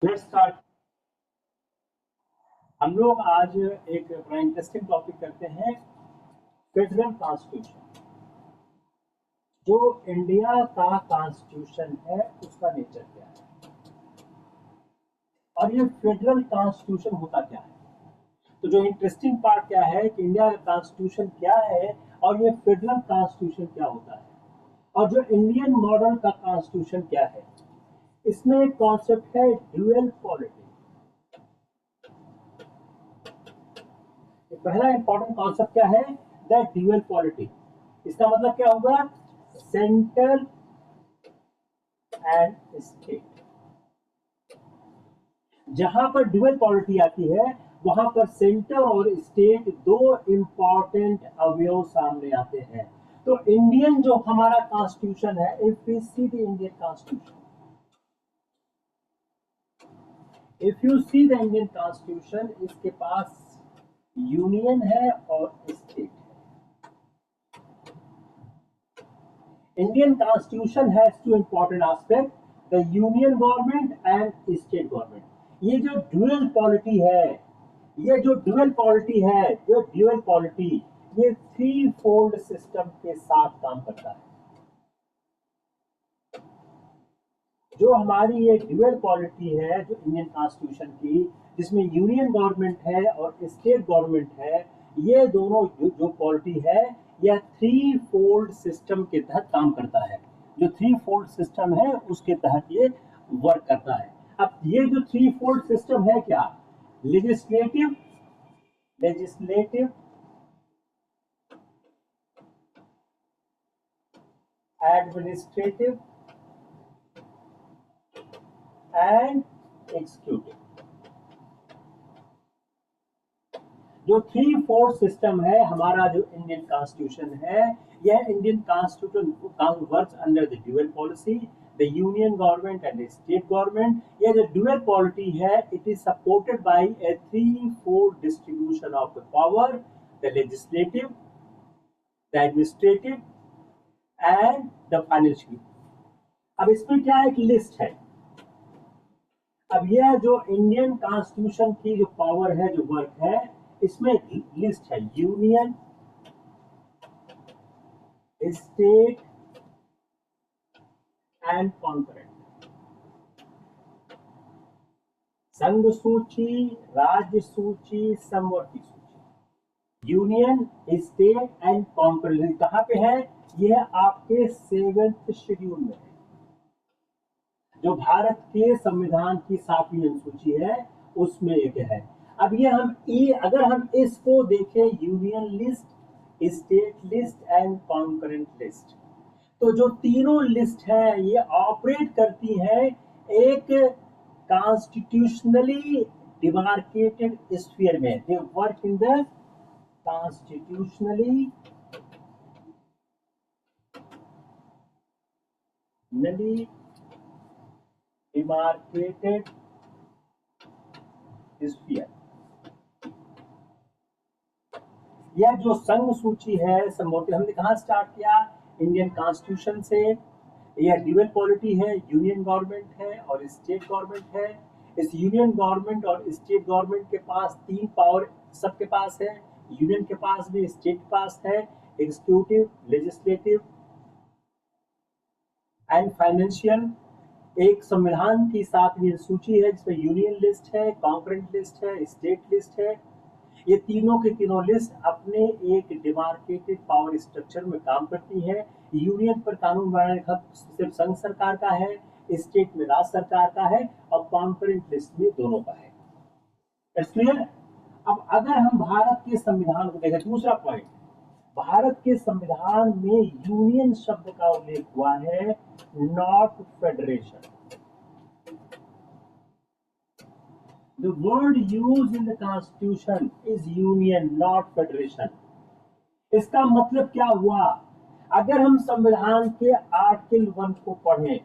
Let's start. हम लोग आज एक बड़ा इंटरेस्टिंग टॉपिक करते हैं, फेडरल कॉन्स्टिट्यूशन। जो इंडिया का कॉन्स्टिट्यूशन है उसका नेचर क्या है और ये फेडरल कॉन्स्टिट्यूशन होता क्या है। तो जो इंटरेस्टिंग पार्ट क्या है कि इंडिया का कॉन्स्टिट्यूशन क्या है और ये फेडरल कॉन्स्टिट्यूशन क्या होता है, और जो इंडियन मॉडल का कॉन्स्टिट्यूशन क्या है। इसमें एक कॉन्सेप्ट है ड्यूअल पॉलिटी। पहला इंपॉर्टेंट कॉन्सेप्ट क्या है, द ड्यूअल पॉलिटी। इसका मतलब क्या होगा, सेंट्रल एंड स्टेट। जहां पर ड्यूअल पॉलिटी आती है वहां पर सेंटर और स्टेट दो इंपॉर्टेंट अवयव सामने आते हैं। तो इंडियन जो हमारा कॉन्स्टिट्यूशन है, if you see the Indian constitution, if you see the Indian constitution, इसके पास यूनियन है और स्टेट है। Indian Constitution has two important aspects, the union government and state government. ये जो ड्यूअल पॉलिटी है, ये ड्यूअल पॉलिटी ये थ्री फोल्ड सिस्टम के साथ काम करता है। जो हमारी ये ड्यूअल पॉलिटी है जो इंडियन कॉन्स्टिट्यूशन की, जिसमें यूनियन गवर्नमेंट है और स्टेट गवर्नमेंट है, ये दोनों जो पॉलिटी है यह थ्री फोल्ड सिस्टम के तहत काम करता है। जो थ्री फोल्ड सिस्टम है उसके तहत ये वर्क करता है। अब ये जो थ्री फोल्ड सिस्टम है क्या, लेजिस्लेटिव, एडमिनिस्ट्रेटिव एंड एग्जीक्यूटिव। जो थ्री फोर्थ सिस्टम है हमारा जो इंडियन कॉन्स्टिट्यूशन है, यह Indian constitution works under the dual policy, the union government and the state government. यह जो ड्यूअल पॉलिटी है, it is supported by A three fourth distribution of the power, the legislative, the administrative and the financial. अब इसमें क्या एक list है। अब यह जो इंडियन कॉन्स्टिट्यूशन की जो पावर है, जो वर्क है, इसमें लिस्ट है, यूनियन, स्टेट एंड कॉन्करेंट। संघ सूची, राज्य सूची, समवर्ती सूची। यूनियन, स्टेट एंड कॉन्करेंट कहां पे है, यह आपके 7th शेड्यूल में है। जो भारत के संविधान की 7वीं अनुसूची है उसमें एक है। अब ये अगर हम इसको देखें, union list, state list and concurrent list, तो जो तीनों लिस्ट है ये ऑपरेट करती है एक कॉन्स्टिट्यूशनली डिमार्केटेड स्फीयर में। They work in the constitutionally demarcated sphere. यह जो संघ सूची है, हमने कहां स्टार्ट किया, इंडियन कॉन्स्टिट्यूशन से। यह ड्यूअल पॉलिटी है, यूनियन गवर्नमेंट है और स्टेट गवर्नमेंट है। इस यूनियन गवर्नमेंट और स्टेट गवर्नमेंट के पास तीन पावर सबके पास है, यूनियन के पास भी, स्टेट के पास है, एग्जीक्यूटिव, लेजिस्लेटिव एंड फाइनेंशियल। एक संविधान की 7वीं सूची है जिसमें यूनियन लिस्ट है, कॉन्करेंट लिस्ट है, स्टेट लिस्ट है। ये तीनों के तीनों लिस्ट अपने एक डिमार्केटेड पावर स्ट्रक्चर में काम करती है। यूनियन पर कानून बनाने का सिर्फ संघ सरकार का है, स्टेट में राज्य सरकार का है और कॉन्करेंट लिस्ट में दोनों का है। It's clear. अब अगर हम भारत के संविधान को देखें, दूसरा पॉइंट, भारत के संविधान में यूनियन शब्द का उल्लेख हुआ है, not federation. The word used in the Constitution is union, not federation. इसका मतलब क्या हुआ, अगर हम संविधान के आर्टिकल 1 को पढ़ें,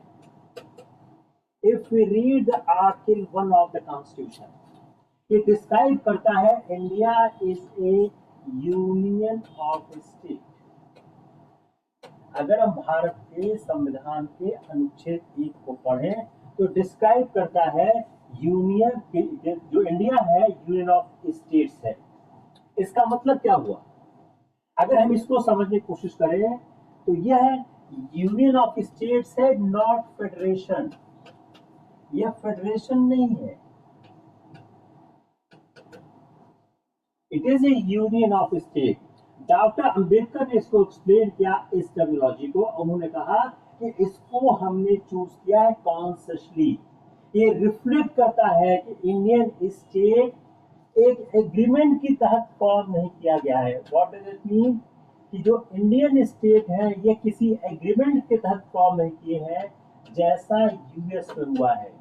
if we read the article 1 of the Constitution, it describe करता है India is a union of state। अगर हम भारत के संविधान के अनुच्छेद 1 को पढ़ें तो डिस्क्राइब करता है यूनियन जो इंडिया है यूनियन ऑफ स्टेट्स है। इसका मतलब क्या हुआ? अगर हम इसको समझने की कोशिश करें तो यह यूनियन ऑफ स्टेट्स है, नॉट फेडरेशन। यह फेडरेशन नहीं है, it is A union of state. Doctor Ambedkar ने इसको एक्सप्लेन किया इस टर्मिनोलॉजी को। उन्होंने कहा कि इसको हमने चूज किया है कॉन्शियसली। ये रिफ्लेक्ट करता है कि इंडियन स्टेट एक एग्रीमेंट की तहत फॉर्म नहीं किया गया है। What does it mean? कि जो इंडियन स्टेट है ये किसी एग्रीमेंट के तहत फॉर्म नहीं किए हैं जैसा यूएस में हुआ है।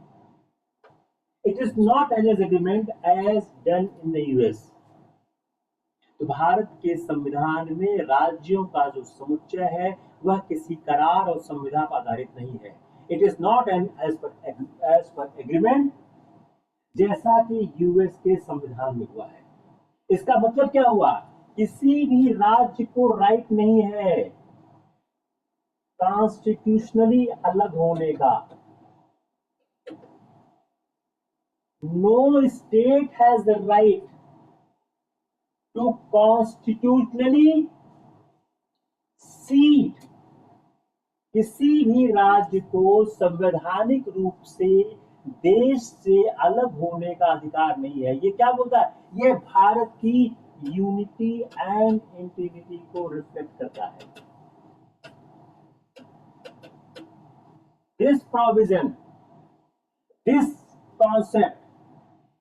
It is not an agreement as done in the US. तो भारत के संविधान में राज्यों का जो समुच्चय है वह किसी करार और संविधा पर आधारित नहीं है। It is not an as पर एग्रीमेंट जैसा कि यूएस के संविधान में हुआ है। इसका मतलब क्या हुआ? किसी भी राज्य को राइट नहीं है कॉन्स्टिट्यूशनली अलग होने का। No state has the right to constitutionally secede. किसी भी राज्य को संवैधानिक रूप से देश से अलग होने का अधिकार नहीं है। ये क्या बोलता है? ये भारत की यूनिटी एंड इंटीग्रिटी को रिफ्लेक्ट करता है। दिस प्रोविजन, दिस कॉन्सेप्ट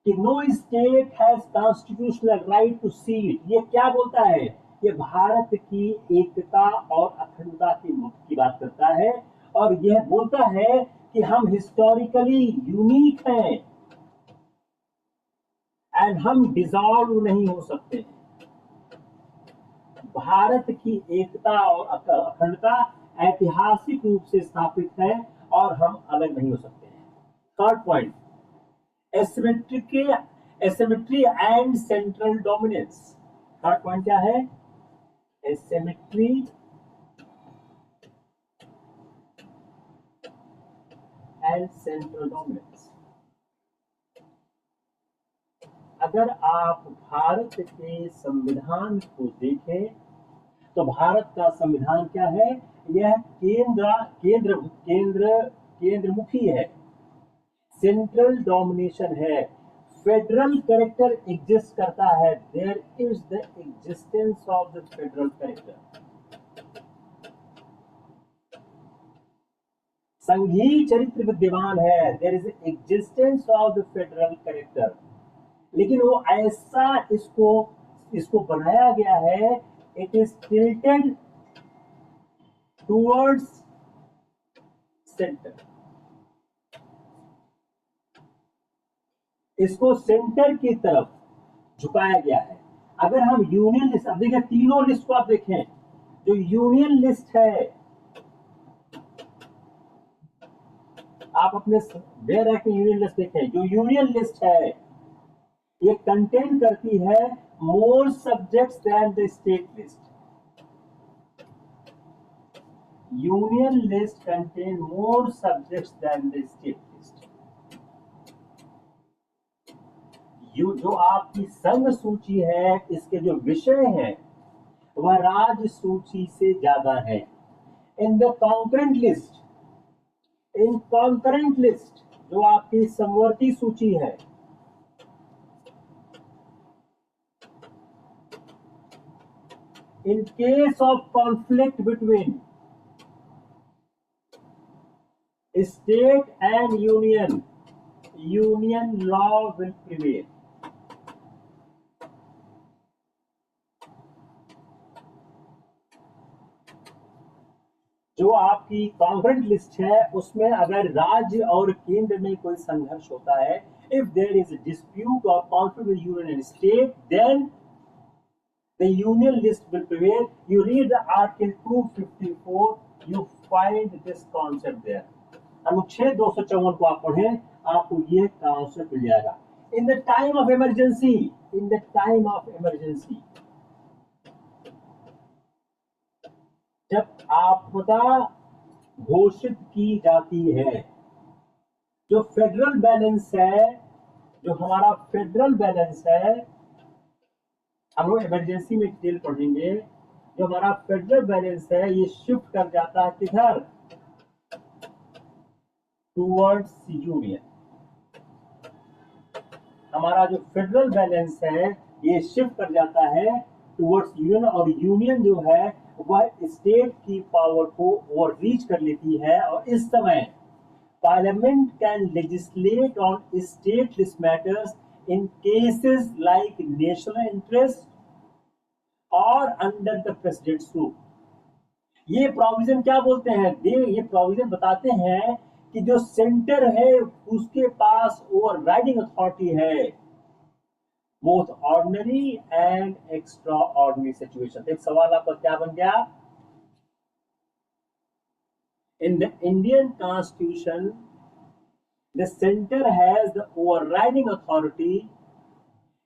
कि no state has constitutional right to secede, ये क्या बोलता है? ये भारत की एकता और अखंडता की बात करता है। और यह बोलता है कि हम हिस्टोरिकली यूनिक हैं एंड हम डिसॉल्व नहीं हो सकते। भारत की एकता और अखंडता ऐतिहासिक रूप से स्थापित है और हम अलग नहीं हो सकते हैं। Third point, asymmetry and central dominance. Third point क्या है? Asymmetry and central dominance. अगर आप भारत के संविधान को देखें तो भारत का संविधान क्या है? यह केंद्रमुखी है, सेंट्रल डोमिनेशन है, फेडरल कैरेक्टर एग्जिस्ट करता है। There is the existence of the federal character. संघीय चरित्र विद्यमान है, there is existence of the federal character. लेकिन वो ऐसा इसको बनाया गया है, it is tilted towards centre. इसको सेंटर की तरफ झुकाया गया है। अगर हम यूनियन लिस्ट, अब देखिए तीनों लिस्ट को आप देखें, जो यूनियन लिस्ट है, आप अपने बेयर एक्ट में यूनियन लिस्ट देखें, जो यूनियन लिस्ट है ये कंटेन करती है more subjects than the state list. Union list contain more subjects than the state list. जो आपकी संघ सूची है, इसके जो विषय हैं वह राज्य सूची से ज्यादा है। In the concurrent list, in concurrent list जो आपकी समवर्ती सूची है, in case of conflict between state and union, union law will prevail. जो आपकी कॉन्करेंट लिस्ट है उसमें अगर राज्य और केंद्र में कोई संघर्ष होता है, इफ देयर इज डिस्प्यूट और conflict with union and state, then the union list will prevail. You read the article 254, you find this concept there. अनुच्छेद 254 को आप पढ़ें, आपको ये कॉन्सेप्ट मिल जाएगा। In the time of emergency, in the time of emergency, जब आपदा घोषित की जाती है, जो फेडरल बैलेंस है जो हमारा फेडरल बैलेंस है, हम लोग इमरजेंसी में डिटेल पढ़ेंगे, जो हमारा फेडरल बैलेंस है ये शिफ्ट कर जाता है किधर, टूवर्ड्स यूनियन। हमारा जो फेडरल बैलेंस है ये शिफ्ट कर जाता है टूवर्ड्स यूनियन, और यूनियन जो है वह स्टेट की पावर को ओवर रीच कर लेती है। और इस समय parliament can legislate on stateless matters in cases like national interest और अंडर द प्रेसिडेंट्स रूल। ये प्रोविजन क्या बोलते हैं, ये प्रोविजन बताते हैं कि जो सेंटर है उसके पास ओवर राइडिंग अथॉरिटी है both ordinary and extra ordinary situation. एक सवाल आपका क्या बन गया, इन the Indian constitution the centre has the overriding authority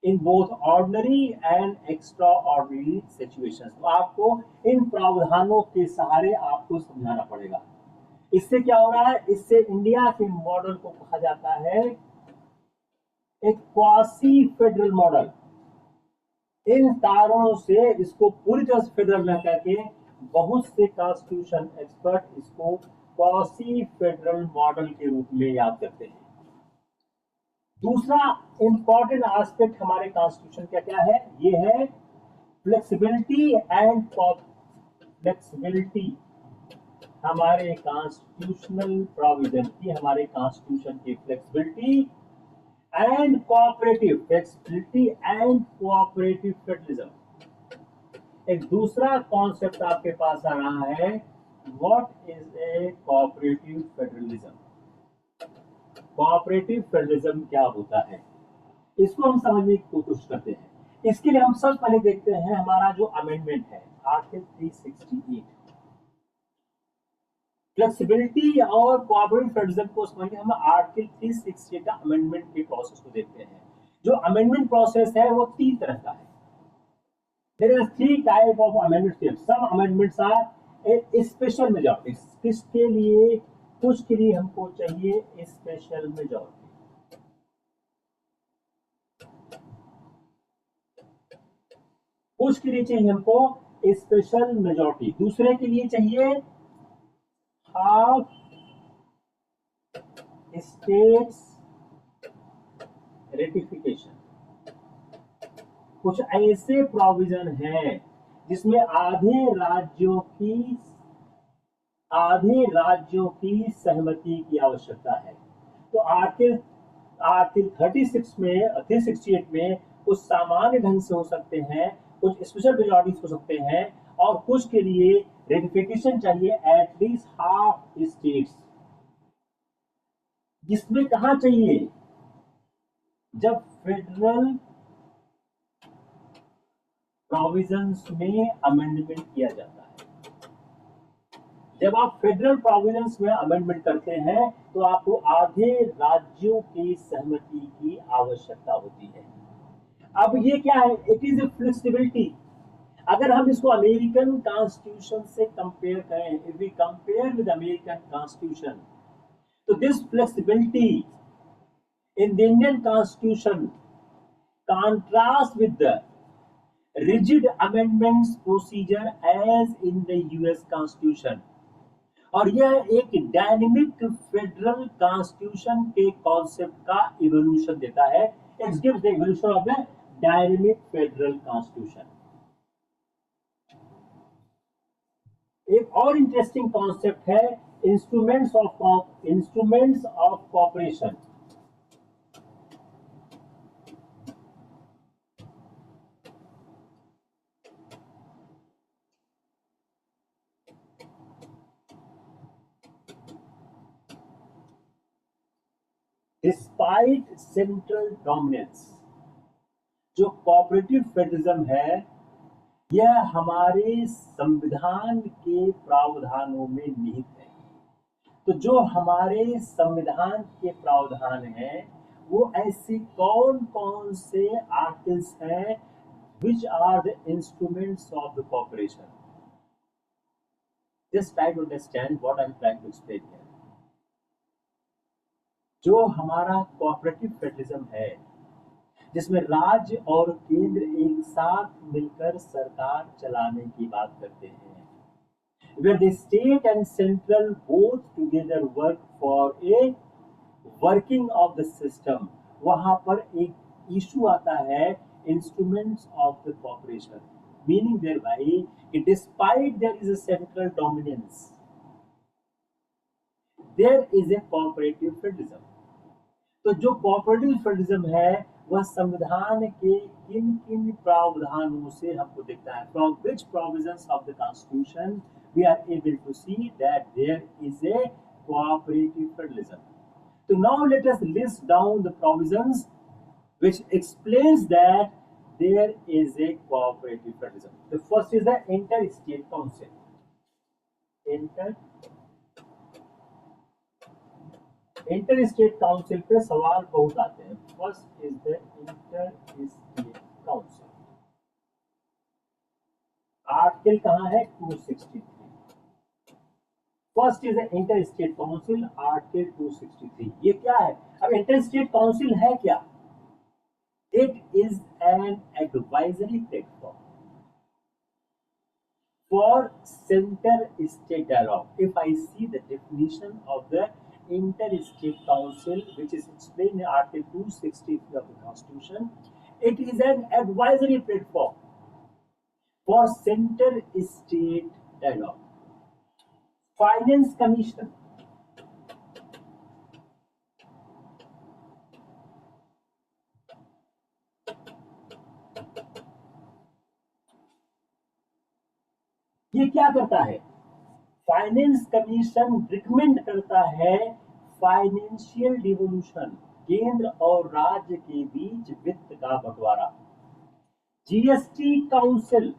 in both ordinary and extra ordinary situations. तो आपको इन प्रावधानों के सहारे आपको समझाना पड़ेगा। इससे क्या हो रहा है, इससे इंडिया के मॉडल को कहा जाता है एक क्वासी फेडरल मॉडल। इन कारणों से इसको पूरी तरह से फेडरल न करके बहुत से कॉन्स्टिट्यूशन एक्सपर्ट इसको क्वासी फेडरल मॉडल के रूप में याद करते हैं। दूसरा इंपॉर्टेंट एस्पेक्ट हमारे कॉन्स्टिट्यूशन का क्या है, ये है फ्लेक्सिबिलिटी एंड फ्लेक्सिबिलिटी। हमारे कॉन्स्टिट्यूशनल प्रोविजन की, हमारे कॉन्स्टिट्यूशन की flexibility and cooperative, flexibility and cooperative federalism. एक दूसरा कॉन्सेप्ट आपके पास आ रहा है, what is a cooperative federalism. Cooperative federalism क्या होता है, इसको हम समझने की कोशिश करते हैं। इसके लिए हम सबसे पहले देखते हैं हमारा जो अमेंडमेंट है आर्टिकल 368। फ्लेक्सिबिलिटी और कोऑपरेटिव फेडरलिज्म को समझने हम आर्टिकल 368 का अमेंडमेंट के प्रोसेस को देखते हैं। जो अमेंडमेंट प्रोसेस है वो तीन तरह का है। There are three type of amendments. Some amendments are a special majority. किसके लिए, कुछ के लिए हमको चाहिए स्पेशल मेजॉरिटी, कुछ के लिए चाहिए हमको स्पेशल मेजॉरिटी, दूसरे के लिए चाहिए हाफ स्टेट्स रेटिफिकेशन। कुछ ऐसे प्रोविजन हैं जिसमें आधे राज्यों की सहमति की आवश्यकता है। तो आर्टिकल 36 में 368 में कुछ सामान्य ढंग से हो सकते हैं, कुछ स्पेशल मेजॉरिटीज हो सकते हैं, और कुछ के लिए रेटिफिकेशन चाहिए एटलीस्ट हाफ स्टेट्स। जिसमें कहा चाहिए, जब फेडरल प्रोविजंस में अमेंडमेंट किया जाता है, जब आप फेडरल प्रोविजंस में अमेंडमेंट करते हैं तो आपको आधे राज्यों की सहमति की आवश्यकता होती है। अब ये क्या है, इट इज ए फ्लेक्सिबिलिटी। अगर हम इसको अमेरिकन कॉन्स्टिट्यूशन से कंपेयर करें, if we compare with American constitution, तो this flexibility in the Indian constitution contrast with the rigid amendments procedure as in the US Constitution। और यह एक डायनेमिक फेडरल कॉन्स्टिट्यूशन के कॉन्सेप्ट का इवोल्यूशन देता है। It gives the evolution of the dynamic federal constitution. एक और interesting concept है instruments of corporation. Despite central dominance, जो कोऑपरेटिव फेडरलिज्म है यह हमारे संविधान के प्रावधानों में निहित है। तो जो हमारे संविधान के प्रावधान हैं वो ऐसे कौन कौन से आर्टिकल्स हैं which are the instruments of the cooperation? Just try to understand what I'm trying to explain here. जो हमारा कोऑपरेटिव फेडरलिज्म है, जिसमें राज्य और केंद्र एक साथ मिलकर सरकार चलाने की बात करते हैं, where the state and central both together work for a working of the system, वहां पर एक इशू आता है instruments of the cooperation, meaning thereby despite there is a central dominance, there is a cooperative federalism. तो जो cooperative federalism है वह संविधान के किन किन प्रावधानों से हमको दिखता है, from which provisions of the constitution we are able to see that there is a cooperative federalism. तो now let us list down the provisions which explains that there is a cooperative federalism. The first is the inter-state council. Inter state council पे सवाल बहुत आते हैं. First is the inter state council. Article कहाँ है? 263. First is the inter state council, article 263. ये क्या है? अब इंटर स्टेट काउंसिल है क्या? It is an advisory platform for center-state dialogue. If I see the definition of the Inter-State Council, which is explained in Article 263 of the Constitution, it is an advisory platform for center-state dialogue. Finance Commission. ये क्या करता है? Finance commission recommend करता है financial devolution, केंद्र और राज्य के बीच वित्त का बंटवारा. जीएसटी काउंसिल,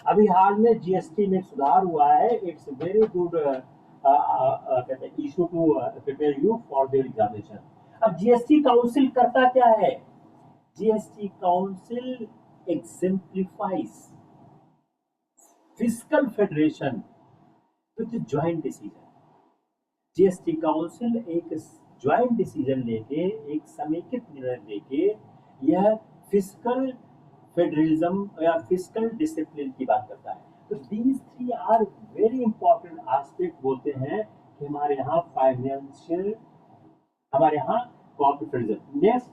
अभी हाल में जीएसटी में सुधार हुआ है. It's very good issue to prepare you for their examination. अब जीएसटी काउंसिल करता क्या है? GST council exemplifies fiscal federation with joint decision. GST council एक ज्वाइंट डिसीजन लेके, एक समेकित निर्णय लेके यह फिस्कल फेडरलिज्म या फिस्कल डिसिप्लिन की बात करता है. तो these three are very important aspect बोलते हैं कि हमारे यहाँ फाइनेंशियल, हमारे यहाँ cooperative federalism. Next,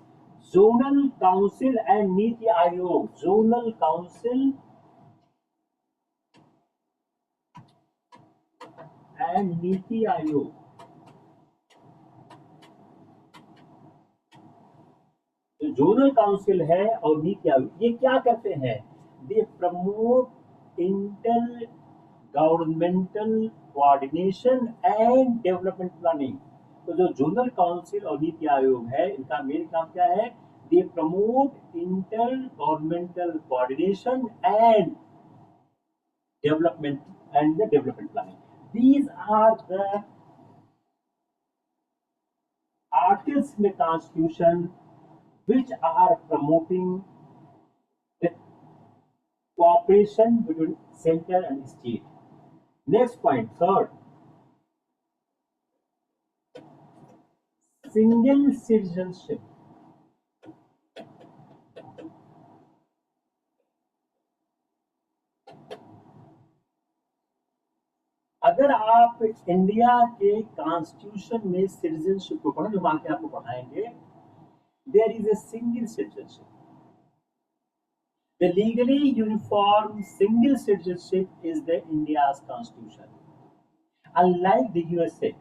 zonal council and NITI Aayog. Zonal council and NITI Aayog. जो जोनल काउंसिल है और नीति आयोग, ये क्या करते हैं? They promote inter governmental coordination and development planning. तो जो जोनल काउंसिल और नीति आयोग है, इनका मेन काम क्या है? They promote inter governmental coordination and development planning. These are the articles in the Constitution which are promoting the cooperation between center and state. Next point, third, single citizenship. अगर आप India के constitution में citizenship को पढ़ें, जो आगे आपको पढ़ाएंगे, there is a single citizenship. The legally uniform single citizenship is the India's constitution. Unlike the USA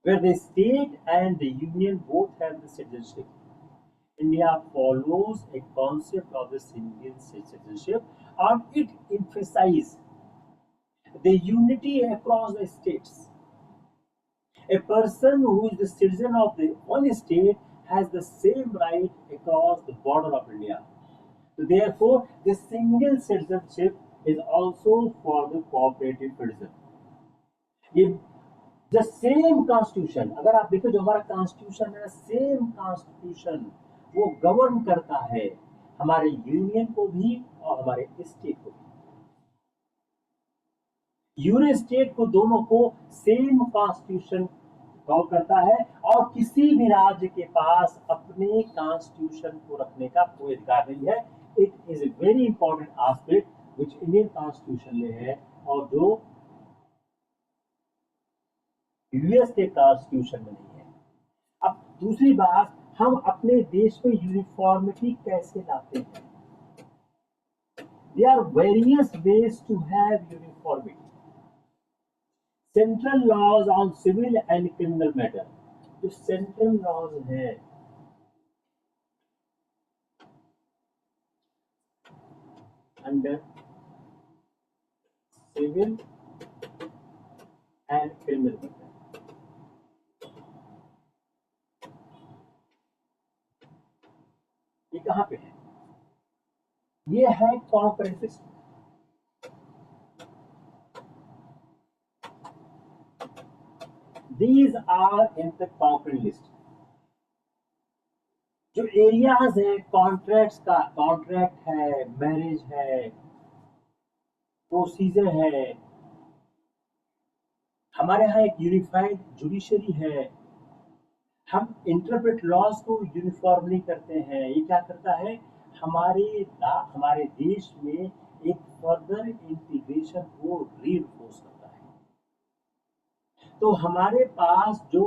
where the state and the union both have the citizenship, India follows a concept of the single citizenship, and it emphasizes the unity across the states. A person who is the citizen of the one state has the same right across the border of India. So therefore, the single citizenship is also for the cooperative federalism. ये the same constitution, अगर आप देखो जो हमारा constitution है, same constitution वो govern करता है हमारे यूनियन को भी और हमारे स्टेट को भी. यूनियन स्टेट को दोनों को सेम कॉन्स्टिट्यूशन कवर करता है, और किसी भी राज्य के पास अपने कॉन्स्टिट्यूशन को रखने का कोई अधिकार नहीं है। It is a very important aspect which Indian constitution में है और जो यूएस के कॉन्स्टिट्यूशन में नहीं है। अब दूसरी बात, हम अपने देश में यूनिफॉर्मिटी कैसे लाते हैं? There are various ways to have uniformity. Central laws on civil and criminal matter. जो सेंट्रल लॉज हैं under civil and criminal matter, ये कहां पे है? ये है concurrent system. These are in the concurrent list. जो एरियाज है कॉन्ट्रैक्ट्स का, कॉन्ट्रैक्ट है, मैरिज है, प्रोसीजर है, हमारे यहाँ एक यूनिफाइड जुडिशरी है, हम इंटरप्रेट लॉज को यूनिफॉर्मली करते हैं। ये क्या करता है? हमारे देश में एक फर्दर इंटीग्रेशन को रीइंफोर्स करता है। तो हमारे पास जो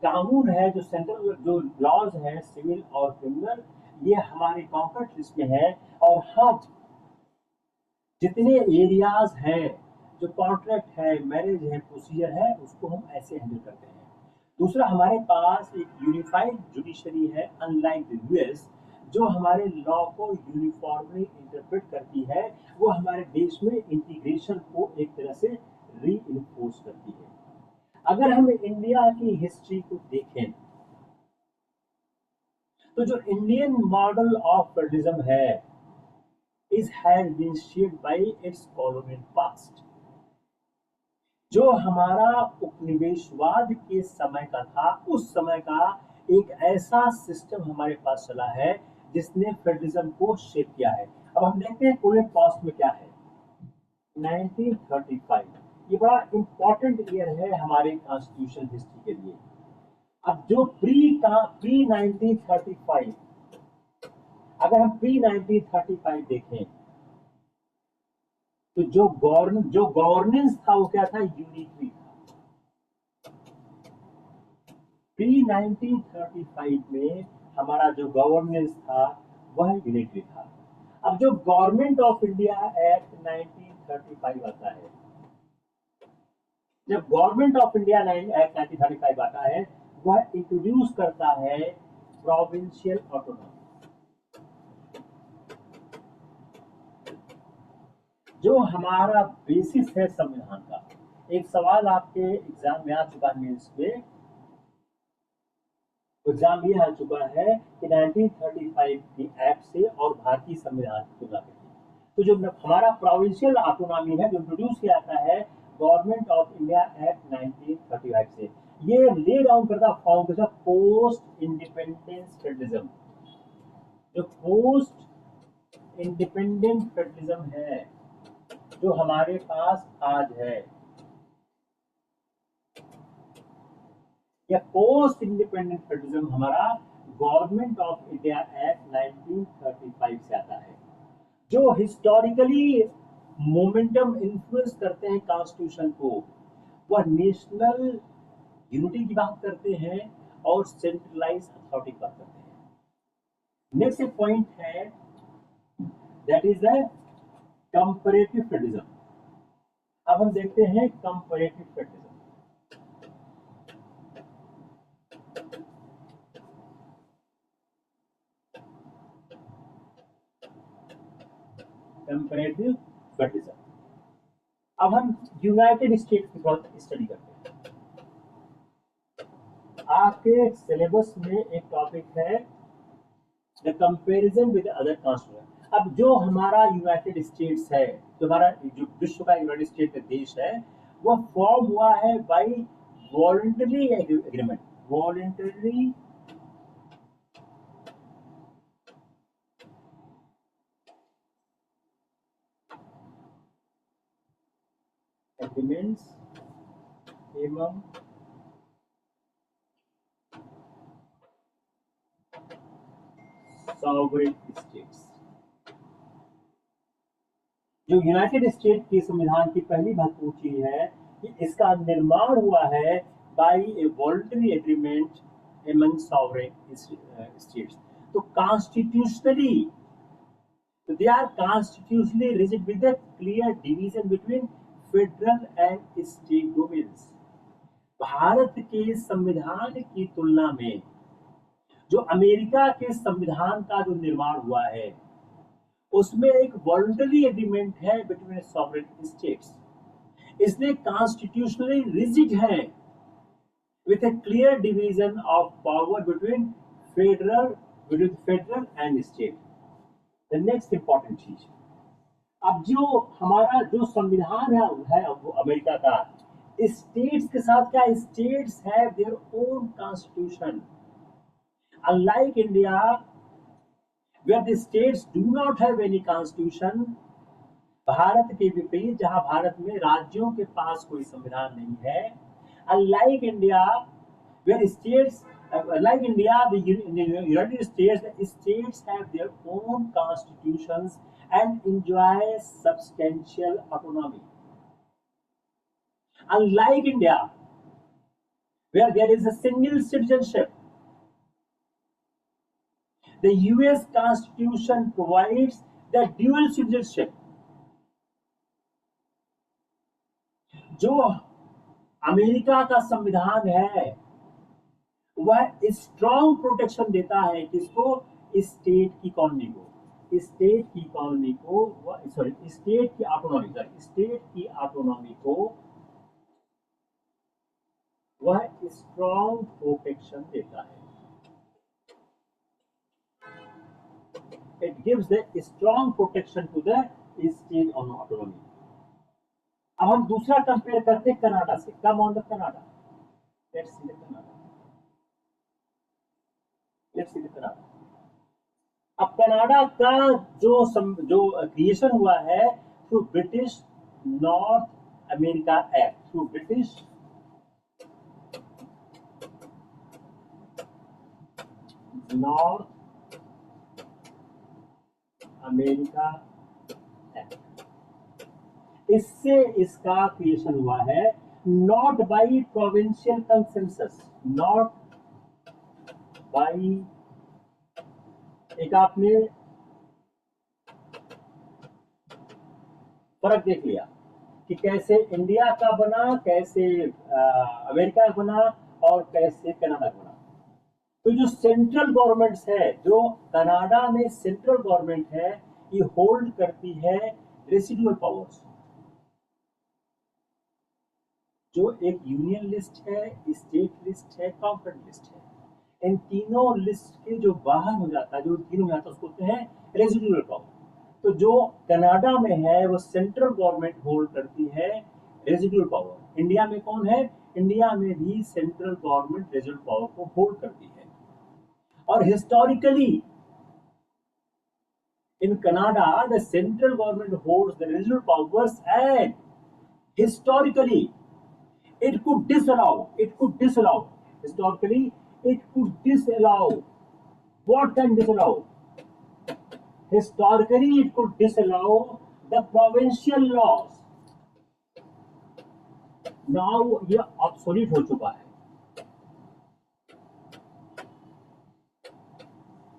कानून है, जो सेंट्रल जो लॉज है सिविल और क्रिमिनल, ये हमारे कॉन्करेंट लिस्ट में है, और हम जितने एरियाज हैं, जो कॉन्ट्रैक्ट है, मैरिज है, प्रोसीजर है, उसको हम ऐसे हैंडल करते हैं। दूसरा, हमारे पास एक यूनिफाइड जुडिशरी है अनलाइक द यूएस, जो हमारे लॉ को यूनिफॉर्मली इंटरप्रेट करती है। वो हमारे देश में इंटीग्रेशन को एक तरह से रीइंफोर्स करती है। अगर हम इंडिया की हिस्ट्री को देखें तो जो इंडियन मॉडल ऑफ फेडरलिज्म है has been shaped by its colonial past. जो हमारा उपनिवेशवाद के समय का था, उस समय का एक ऐसा सिस्टम हमारे पास चला है जिसने फेडरलिज्म को शेप किया है। अब हम देखते हैं कोलोनियल पास्ट में क्या है। 1935, ये बड़ा इंपॉर्टेंट ईयर है हमारे कॉन्स्टिट्यूशन हिस्ट्री के लिए। अब जो प्री 1935, अगर हम प्री 1935 देखें तो जो गवर्नेंस था वो क्या था? यूनिटरी था। प्री 1935 में हमारा जो गवर्नेंस था वह यूनिटरी था। अब जो गवर्नमेंट ऑफ इंडिया एक्ट 1935 आता है, जब गवर्नमेंट ऑफ इंडिया एक्ट 1935 आता है, वह इंट्रोड्यूस करता है प्रोविंशियल ऑटोनॉमी। जो हमारा बेसिस है संविधान का। एक सवाल आपके एग्जाम में आ चुका है, मेंस में एग्जाम ये आ चुका है कि 1935 की एक्ट से और भारतीय संविधान की तुलना करिए। तो जो हमारा प्रोविंशियल ऑटोनॉमी है, जो इंट्रोड्यूस किया जाता है गवर्नमेंट ऑफ इंडिया एक्ट 1935 से, ये ले डाउन करता फाउंडेशन पोस्ट इंडिपेंडेंस फेडरलिज्म। जो पोस्ट इंडिपेंडेंट फेडरलिज्म है जो हमारे पास आज है, या पोस्ट इंडिपेंडेंट फेडरलिज्म हमारा गवर्नमेंट ऑफ इंडिया एक्ट 1935 से आता है, जो हिस्टोरिकली मोमेंटम इन्फ्लुएंस करते हैं कॉन्स्टिट्यूशन को। वह नेशनल यूनिटी की बात करते हैं और सेंट्रलाइज अथॉरिटी की बात करते हैं। नेक्स्ट पॉइंट है that is the comparative federalism. अब हम देखते हैं कंपैरेटिव फेडरलिज्म। Comparative federalism. अब हम यूनाइटेड स्टेट की थोड़ा स्टडी करते हैं। आपके सिलेबस में एक टॉपिक है the comparison with other constitution. अब जो हमारा यूनाइटेड स्टेट्स है, जो हमारा जो विश्व का यूनाइटेड स्टेट देश है, वो फॉर्म हुआ है by voluntary agreement. Voluntary agreements एवं सॉवरेन स्टेट्स। जो यूनाइटेड स्टेट के संविधान की पहली महत्वपूर्ण चीज है कि इसका निर्माण हुआ है by a voluntary agreement among sovereign states. तो constitutionally they are constitutionally rigid with a clear division between federal and state domains। Bharat के संविधान की तुलना में जो अमेरिका के संविधान का जो निर्माण हुआ है उसमें एक वॉलंटरी एग्रीमेंट है बिटवीन सॉवरेन स्टेट्स। इसलिए कॉन्स्टिट्यूशनली रिजिड है with A clear division of power between federal and state. The next important चीज, अब जो हमारा जो संविधान है वो अमेरिका का, स्टेट्स के साथ क्या, states have their own constitution. Unlike India where the states do not have any constitution, Bharat के विपरीत जहां भारत में राज्यों के पास कोई संविधान नहीं है, unlike India where states like India, the United States, the states have their own constitutions and enjoy substantial autonomy. Unlike India where there is a single citizenship, the US Constitution provides the dual citizenship। जो America का संविधान है वह strong protection देता है किसको, state की colony को, स्टेट की कॉलोनी को, स्टेट की ऑटोनॉमी को वह स्ट्रॉन्ग प्रोटेक्शन देता है। It gives the strong protection to the state on autonomy। अब हम दूसरा कंपेयर करते हैं कनाडा से। Come on the Canada, let's see the Canada. अब कनाडा का जो क्रिएशन हुआ है through British north America act, through British north America act, इससे इसका क्रिएशन हुआ है। Not by provincial consensus, not by, एक आपने फर्क देख लिया कि कैसे इंडिया का बना, कैसे अमेरिका का बना और कैसे कनाडा का बना। तो जो सेंट्रल गवर्नमेंट्स है, जो कनाडा में सेंट्रल गवर्नमेंट है, ये होल्ड करती है रेसिडुअल पावर्स। जो एक यूनियन लिस्ट है, स्टेट लिस्ट है, कॉम्पोनेंट लिस्ट है, इन तीनों लिस्ट के जो बाहर हो जाता है, जो तीनों में आता है उसको कहते हैं रेसिडुअल पावर। तो जो कनाडा में है वो सेंट्रल गवर्नमेंट होल्ड करती है रेसिडुअल पावर। इंडिया में कौन है, इंडिया में भी सेंट्रल गवर्नमेंट रेसिडुअल पावर को होल्ड करती है। और historically in Canada the central government holds the residual powers and historically it could disallow historically it could disallow, what can disallow, historically it could disallow the provincial laws। now ये obsolete हो चुका है।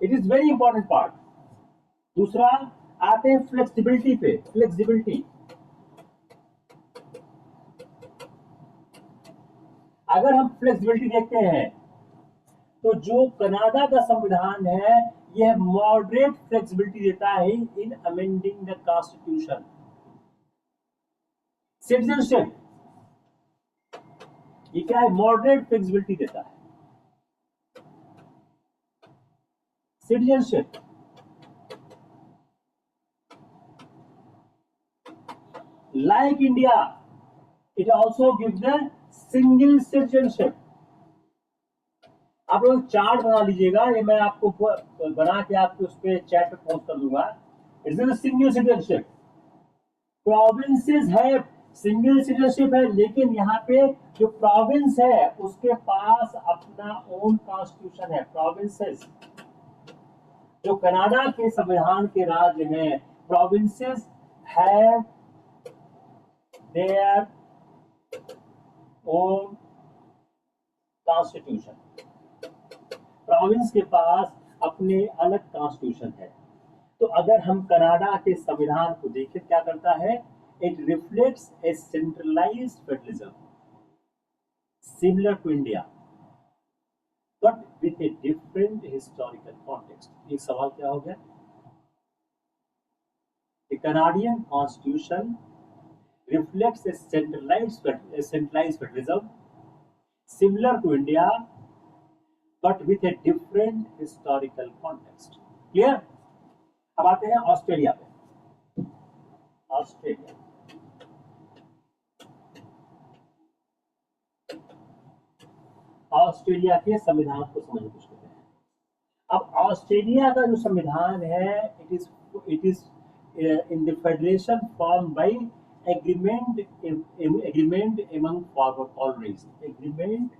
it is very important part। दूसरा आते हैं flexibility पे। Flexibility, अगर हम फ्लेक्सिबिलिटी देखते हैं तो जो कनाडा का संविधान है यह मॉडरेट फ्लेक्सिबिलिटी देता है इन अमेंडिंग द कॉन्स्टिट्यूशन। सिटीजनशिप, ये क्या है, मॉडरेट फ्लेक्सिबिलिटी देता है। Citizenship, like India it also gives the single citizenship. आप लोग चार्ट बना लीजिएगा, ये मैं आपको बना के आपके उस पर चैट पे पोस्ट कर दूंगा। It's a single citizenship. Provinces है, सिंगल सिटीजनशिप है, लेकिन यहाँ पे जो प्रोविंस है उसके पास अपना ओन कॉन्स्टिट्यूशन है। प्रोविंसेस, जो कनाडा के संविधान के राज्य हैं, provinces have their own constitution. Province के पास अपने अलग कॉन्स्टिट्यूशन है। तो अगर हम कनाडा के संविधान को देखें, क्या करता है, it reflects a centralised federalism similar to India but with a different historical context. एक सवाल क्या हो गया, the Canadian constitution reflects a centralised federalism similar to India but with a different historical context. Clear. अब आते हैं Australia पे। Australia, Australia के संविधान को समझने की कोशिश करते हैं। अब ऑस्ट्रेलिया का जो संविधान है, it is in the federation form by agreement among forward colonies. Agreement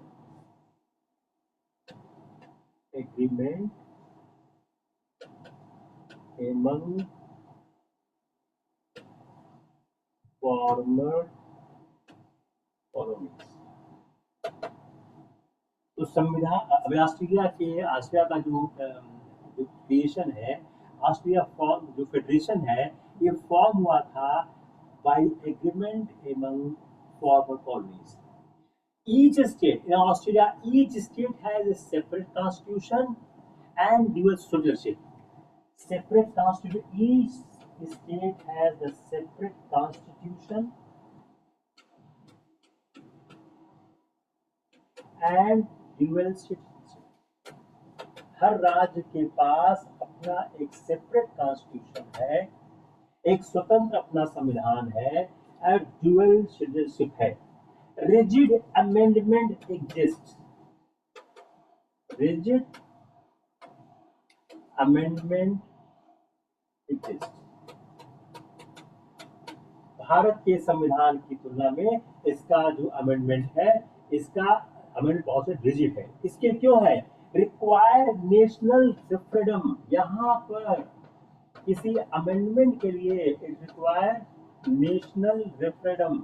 among forward colonies. तो संविधान, अभी ऑस्ट्रेलिया का जो क्रिएशन है, ऑस्ट्रेलिया फॉर्म, जो फेडरेशन है, ये फॉर्म हुआ था by agreement among forward colonies. Each state in Australia, each state has a separate constitution and dual citizenship. Separate constitution. Each state has a separate constitution and dual citizenship. हर राज्य के पास अपना एक separate constitution है, एक स्वतंत्र अपना संविधान है और ड्यूअल सिटीजनशिप है। Rigid amendment exists. Rigid amendment exists. Bharat के संविधान की तुलना में इसका जो अमेंडमेंट है, इसका अमेंडमेंट बहुत से रिजिड है। इसके क्यों है, रिक्वायर नेशनल रेफरेंडम। यहाँ पर किसी अमेंडमेंट के लिए इट रिक्वायर नेशनल रेफरेंडम,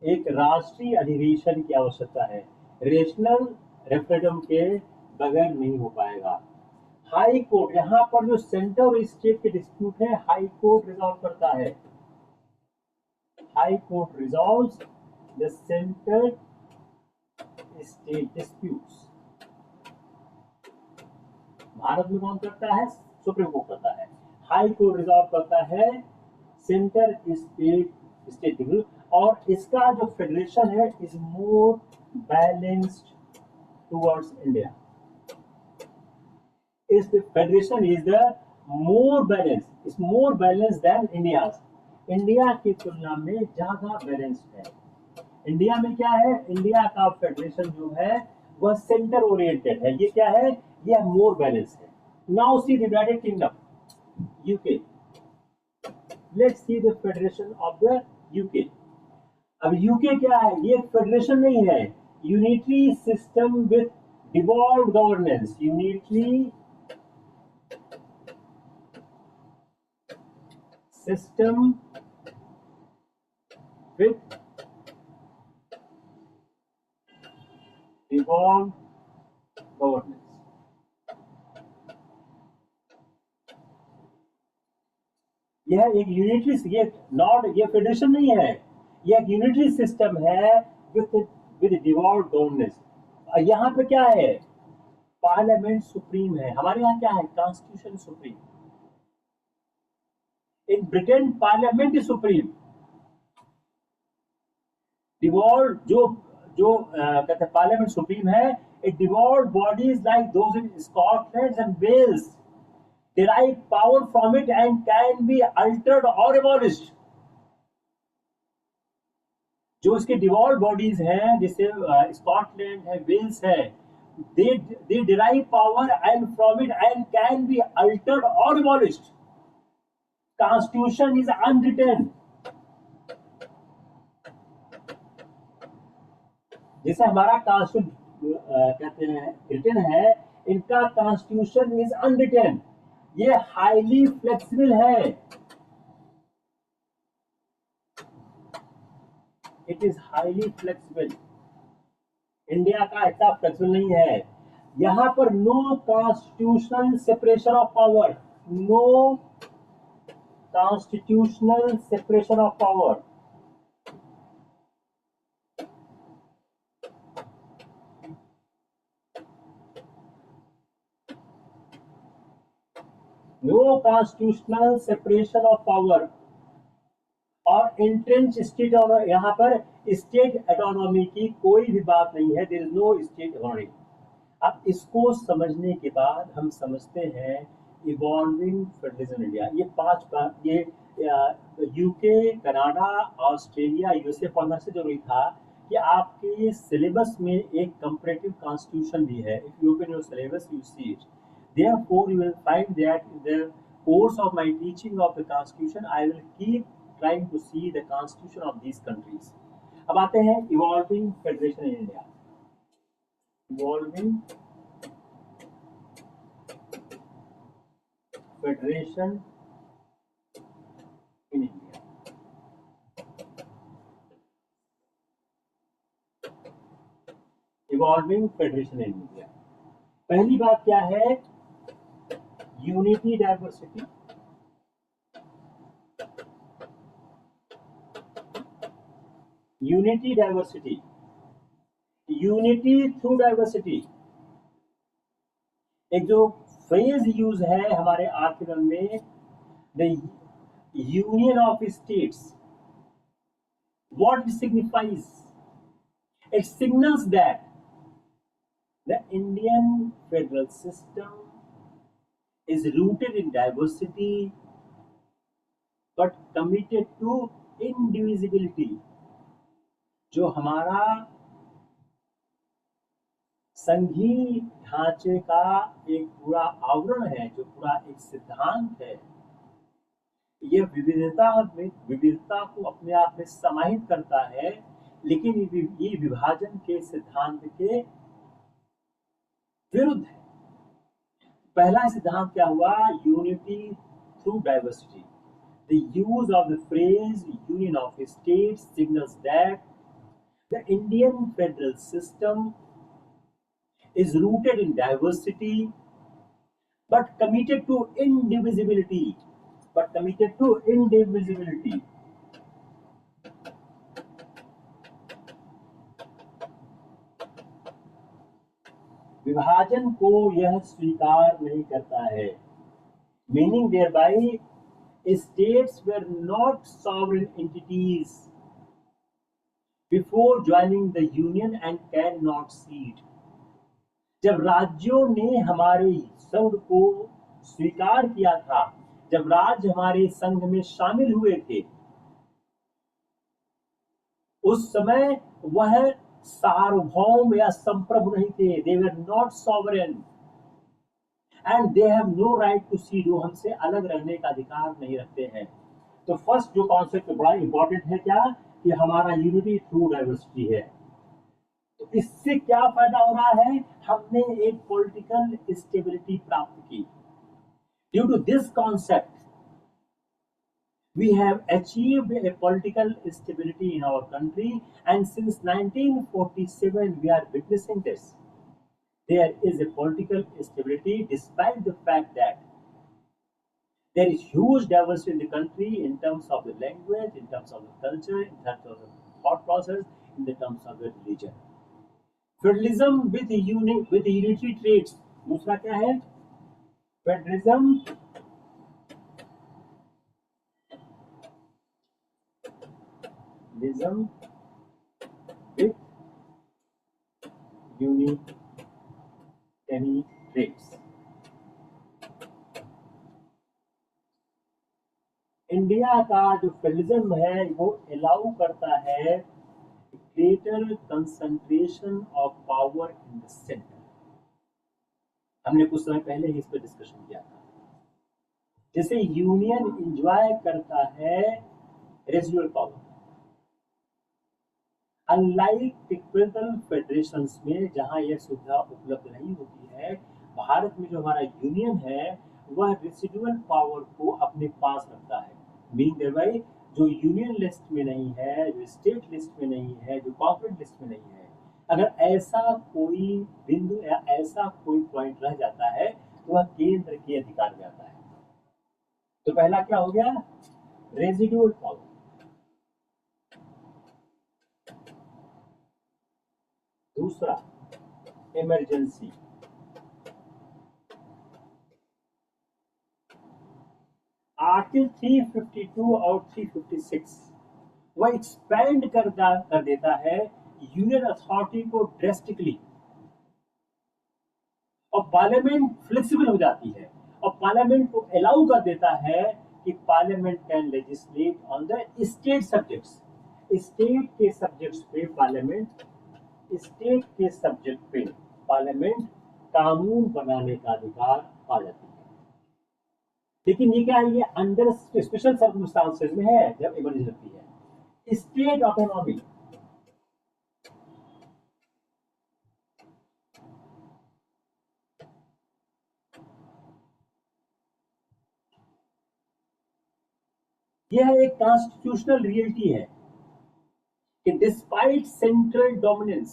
एक राष्ट्रीय अधिवेशन की आवश्यकता है। रेशनल रेफरेंडम के बगैर नहीं हो पाएगा। हाई कोर्ट, यहाँ पर जो सेंटर और स्टेट के डिस्प्यूट है, हाई कोर्ट रिजॉल्व करता है। High court resolves the centre state disputes. Bharat में कौन करता है, सुप्रीम कोर्ट करता है। हाई कोर्ट रिजॉल्व करता है सेंटर स्टेट डिस्प्यूट। और इसका जो फेडरेशन है is more balanced towards India. इस federation is the more balance than India. India की तुलना में ज्यादा बैलेंस्ड है। इंडिया में क्या है, इंडिया का फेडरेशन जो है वह सेंटर ओरिएंटेड है। ये क्या है, ये मोर बैलेंस है। Now see the United Kingdom UK. Let's see the federation of the UK. अब यूके क्या है, ये फेडरेशन नहीं है, unitary system with devolved governance. Unitary system with devolved governance. यह एक यूनिटरी, ये फेडरेशन नहीं है, यह एक यूनिटरी सिस्टम है विद डिवॉल्व्ड गवर्नेंस। यहाँ पे क्या है, पार्लियामेंट सुप्रीम है। हमारे यहाँ क्या है, constitution supreme. In Britain parliament is supreme. Devolved जो कहते हैं पार्लियामेंट सुप्रीम है। It devolved bodies like those in Scotland and Wales derive power from it and can be altered or abolished। जो इसके डिवॉल्व बॉडीज हैं, जैसे Scotland है, Wales है, they derive power and from it and can be altered or abolished। Constitution is unwritten। जैसे हमारा कहते हैं रिटन है, इनका कॉन्स्टिट्यूशन इज अनरिटन, ये हाईली फ्लेक्सिबल है, it is highly flexible. India का इतना फ्लेक्सिबल नहीं है। यहां पर no constitutional separation of power, no constitutional separation of power. No constitutional separation of power और इंट्रेंच स्टेट, और यहां पर स्टेट ऑटोनॉमी की कोई भी बात नहीं है, there is no state autonomy. अब इसको समझने के बाद हम समझते हैं इवॉल्विंग फेडरलिज्म इंडिया। ये पांच बात, ये यूके, कनाडा, ऑस्ट्रेलिया, यूएसए पढ़ना से जरूरी था कि आपके सिलेबस में एक कंपैरेटिव कॉन्स्टिट्यूशन भी है। If you open your syllabus you see it, therefore you will find that in the course of my teaching of the constitution I will keep trying to see the constitution of these countries. अब आते हैं evolving federation in India. Evolving federation in India. Evolving federation in India, पहली बात क्या है? Unity diversity, unity diversity, unity through diversity. एक जो phrase use है हमारे आर्टिकल में, the union of states, what it signifies? It signals that the Indian federal system is rooted in diversity but committed to indivisibility। जो हमारा संघीय ढांचे का एक पूरा आवरण है, जो पूरा एक सिद्धांत है, यह विविधता को अपने आप में समाहित करता है, लेकिन ये विभाजन के सिद्धांत के विरुद्ध है। पहला सिद्धांत क्या हुआ? Unity through diversity. The use of the phrase union of states signals that the Indian federal system is rooted in diversity but committed to indivisibility, but committed to indivisibility। विभाजन को यह स्वीकार नहीं करता है, meaning thereby states were not sovereign entities before joining the union and cannot cede। जब राज्यों ने हमारे संघ को स्वीकार किया था, जब राज्य हमारे संघ में शामिल हुए थे, उस समय वह सार्वभौम या संप्रभु नहीं थे। They were not sovereign and they have no right to secede, वो हमसे अलग रहने का अधिकार नहीं रखते हैं। तो फर्स्ट जो कॉन्सेप्ट बड़ा इंपॉर्टेंट है क्या, कि हमारा यूनिटी थ्रू डाइवर्सिटी है। तो इससे क्या फायदा हो रहा है? हमने एक पॉलिटिकल स्टेबिलिटी प्राप्त की। Due to this concept we have achieved a political stability in our country, and since 1947 we are witnessing this. There is a political stability despite the fact that there is huge diversity in the country in terms of the language, in terms of the culture, in terms of the thought process, in the terms of the religion। Federalism with unity traits। दूसरा क्या है? Federalism with unitary traits। India का जो federalism है वो allow करता है greater concentration of power in the centre. हमने कुछ समय पहले ही इस पर डिस्कशन किया था। जैसे यूनियन एंजॉय करता है residual power, unlike typical federations में जहां यह सुविधा उपलब्ध नहीं होती है, भारत में जो हमारा यूनियन है वह रेसिडुअल पावर को अपने पास रखता है। मीन भाई, जो यूनियन लिस्ट में नहीं है, जो स्टेट लिस्ट में नहीं है, जो कॉर्पोरेट लिस्ट में नहीं है, अगर ऐसा कोई बिंदु या ऐसा कोई पॉइंट रह जाता है तो वह केंद्र के अधिकार में आता है। तो पहला क्या हो गया? Residual power. दूसरा, इमरजेंसी। आर्टिकल 352 और 356 वह एक्सपेंड कर देता है यूनियन अथॉरिटी को ड्रेस्टिकली, और पार्लियामेंट फ्लेक्सिबल हो जाती है और पार्लियामेंट को अलाउ कर देता है कि parliament can legislate on the state subjects. State के सब्जेक्ट्स पे पार्लियामेंट स्टेट के सब्जेक्ट पे पार्लियामेंट कानून बनाने का अधिकार पा जाती है। लेकिन ये क्या है? ये अंडर स्पेशल सर्कमस्टांसेस में है, जब इमरजेंसी होती है। स्टेट ऑटोनॉमी, यह एक कॉन्स्टिट्यूशनल रियलिटी है कि despite central dominance,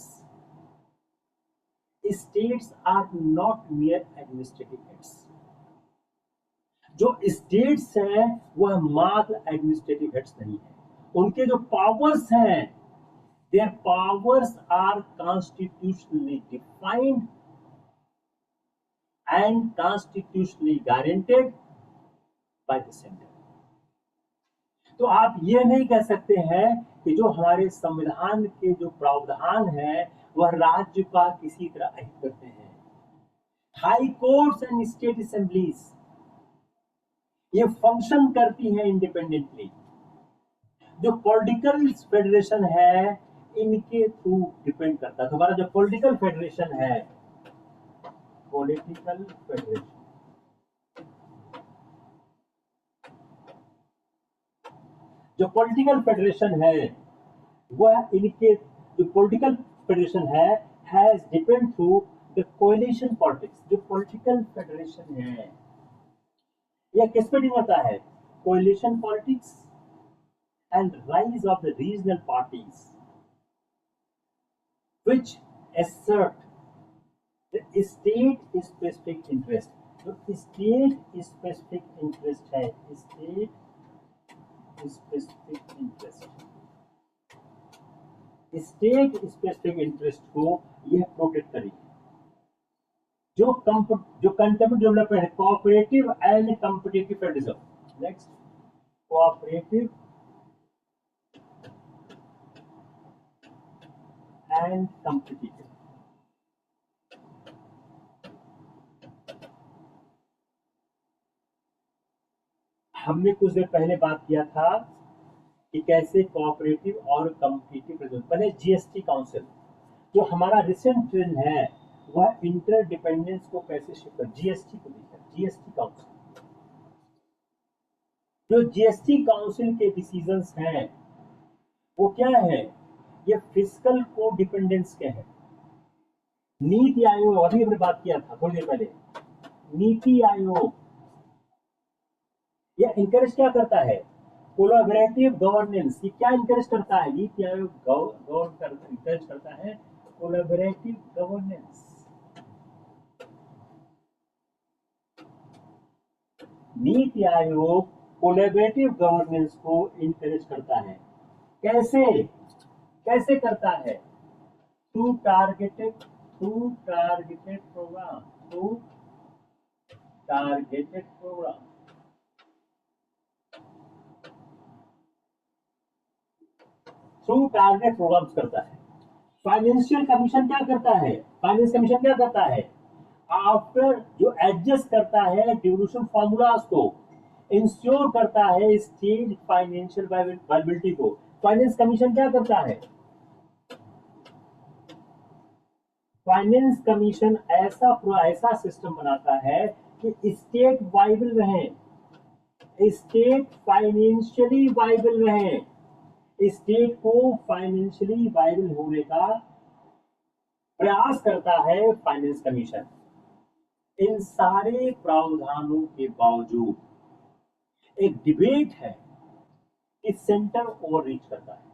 states are not mere administrative heads. जो स्टेट्स हैं वह मात्र एडमिनिस्ट्रेटिव हेड्स नहीं है, उनके जो पावर्स हैं, their powers are constitutionally defined and constitutionally guaranteed by the centre. तो आप ये नहीं कह सकते हैं कि जो हमारे संविधान के जो प्रावधान है वह राज्य का किसी तरह अहित करते हैं। High courts and state assemblies ये फंक्शन करती हैं इंडिपेंडेंटली। जो पॉलिटिकल फेडरेशन है इनके थ्रू डिपेंड करता है। तो हमारा जो पॉलिटिकल फेडरेशन है, पॉलिटिकल फेडरेशन, जो पॉलिटिकल फेडरेशन है वह इनके जो पॉलिटिकल फेडरेशन है has depend through the coalition politics. जो पॉलिटिकल फेडरेशन है यह किस पे डिपेंड करता है? Coalition politics and rise of the regional parties which assert the state specific interest। जो स्टेट स्पेसिफिक इंटरेस्ट है, state specific interest, state specific interest को यह प्रोटेक्ट करेगी। जो कंटेम्परेरी डेवलपमेंट है, cooperative and competitive federalism. Next, cooperative and competitive. हमने कुछ देर पहले बात किया था कि कैसे कोऑपरेटिव और कॉम्पिटिटिव, पहले जीएसटी काउंसिल, जो हमारा रिसेंट ट्रेंड है वह इंटरडिपेंडेंस को कैसे शिफ्ट कर, जीएसटी को देखा। जीएसटी काउंसिल, जो जीएसटी काउंसिल के डिसीजंस हैं वो क्या है? ये फिस्कल को डिपेंडेंस के हैं। नीति आयोग, अभी हमने बात किया था थोड़ी देर पहले, नीति आयोग यह इंकरेज क्या करता है? Collaborative governance. ये क्या इंकरेज करता है? नीति आयोग इंकरेज करता है collaborative governance. NITI Aayog collaborative governance को इंकरेज करता है। कैसे कैसे करता है? Through targeted programme, through targeted programme. Through target programmes करता है। फाइनेंशियल कमीशन क्या करता है? फाइनेंस कमीशन क्या करता है? आफ्टर जो एडजस्ट करता है डिवोल्यूशन फॉर्मूलाज को, इंश्योर करता है स्टेट फाइनेंशियल वायबिलिटी को। फाइनेंस कमीशन क्या करता है? फाइनेंस कमीशन ऐसा सिस्टम बनाता है कि स्टेट वायबल रहे, स्टेट फाइनेंशियली वायबल रहे, स्टेट को फाइनेंशियली वायबल होने का प्रयास करता है फाइनेंस कमीशन। इन सारे प्रावधानों के बावजूद एक डिबेट है कि सेंटर ओवर रीच करता है।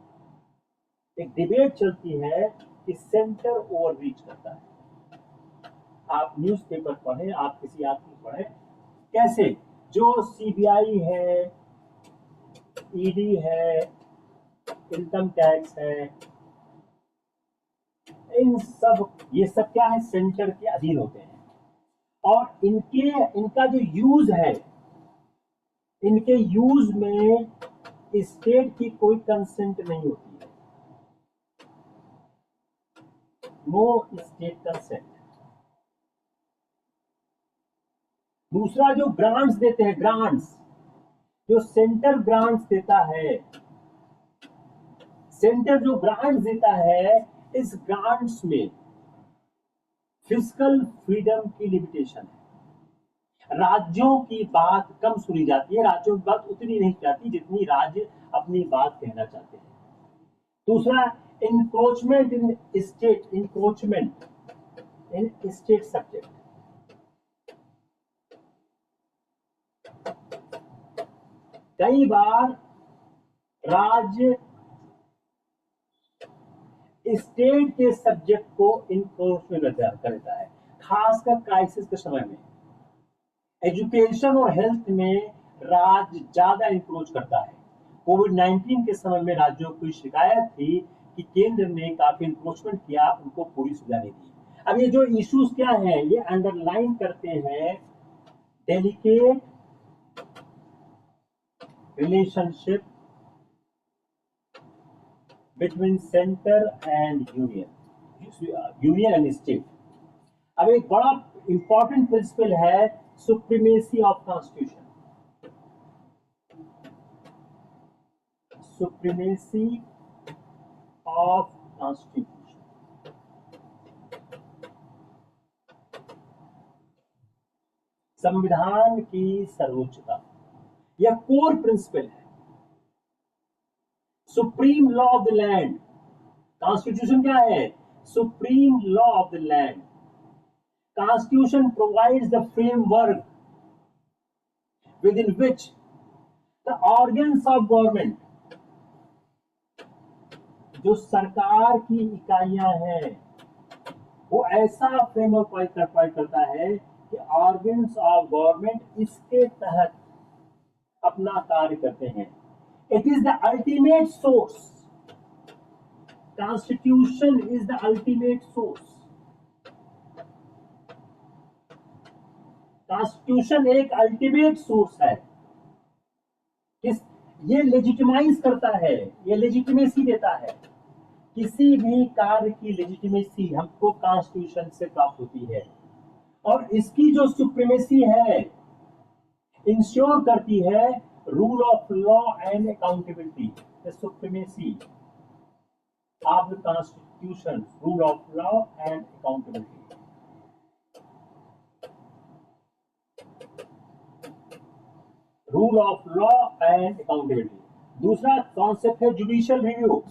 एक डिबेट चलती है कि सेंटर ओवर रीच करता है। आप न्यूज़पेपर पढ़ें, आप किसी आदमी पढ़ें, कैसे जो सीबीआई है, ईडी है, इनकम टैक्स है, इन सब, ये सब क्या है, सेंटर के अधीन होते हैं। और इनका जो यूज है, इनके यूज में स्टेट की कोई कंसेंट नहीं होती है, नो स्टेट कंसेंट। दूसरा, जो ग्रांट्स देते हैं, ग्रांट्स जो सेंटर ग्रांट्स देता है, सेंटर जो ग्रांट्स देता है, इस ग्रांट्स में फिजिकल फ्रीडम की लिमिटेशन है। राज्यों की बात कम सुनी जाती है, राज्यों की बात उतनी नहीं जाती जितनी राज्य अपनी बात कहना चाहते हैं। दूसरा, इंक्रोचमेंट इन स्टेट सब्जेक्ट। कई बार राज्य स्टेट के सब्जेक्ट को इंक्रोचमेंट करता है, खासकर क्राइसिस के समय में। एजुकेशन और हेल्थ में राज्य ज्यादा इंक्रोच करता है। कोविड-19 के समय में राज्यों को शिकायत थी कि केंद्र ने काफी इंक्रोचमेंट किया, उनको पूरी सुविधा नहीं दी। अब ये जो इश्यूज क्या हैं, ये अंडरलाइन करते हैं delicate relationship between centre and union and state. अब एक बड़ा इंपॉर्टेंट प्रिंसिपल है supremacy of constitution. Supremacy of constitution, संविधान की सर्वोच्चता, यह कोर प्रिंसिपल है। Supreme law of the land, constitution क्या है, supreme law of the land. Constitution provides the framework within which the organs of government, जो सरकार की इकाइयां हैं, वो ऐसा फ्रेमवर्क प्रोवाइड करता है कि ऑर्गन्स ऑफ गवर्नमेंट इसके तहत अपना कार्य करते हैं। It is the ultimate source, constitution is the ultimate source. Constitution एक अल्टीमेट सोर्स है। ये लेजिटिमाइज करता है, ये लेजिटिमेसी देता है। किसी भी कार्य की लेजिटिमेसी हमको कॉन्स्टिट्यूशन से प्राप्त होती है, और इसकी जो सुप्रीमेसी है इंश्योर करती है rule of law and accountability. The supremacy of the constitution, rule of law and accountability. Rule of law and accountability. दूसरा कॉन्सेप्ट है जुडिशियल रिव्यू।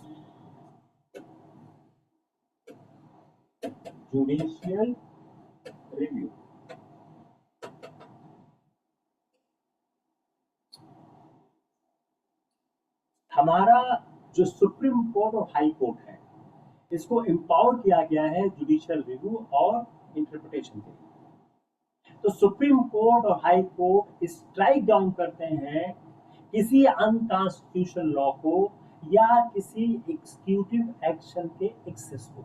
जुडिशियल रिव्यू, हमारा जो सुप्रीम कोर्ट और हाई कोर्ट है, इसको एम्पावर किया गया है जुडिशियल रिव्यू और इंटरप्रिटेशन के लिए। तो सुप्रीम कोर्ट और हाई कोर्ट स्ट्राइक डाउन करते हैं किसी अनकॉन्स्टिट्यूशनल लॉ को या किसी एग्जीक्यूटिव एक्शन के एक्सेस को।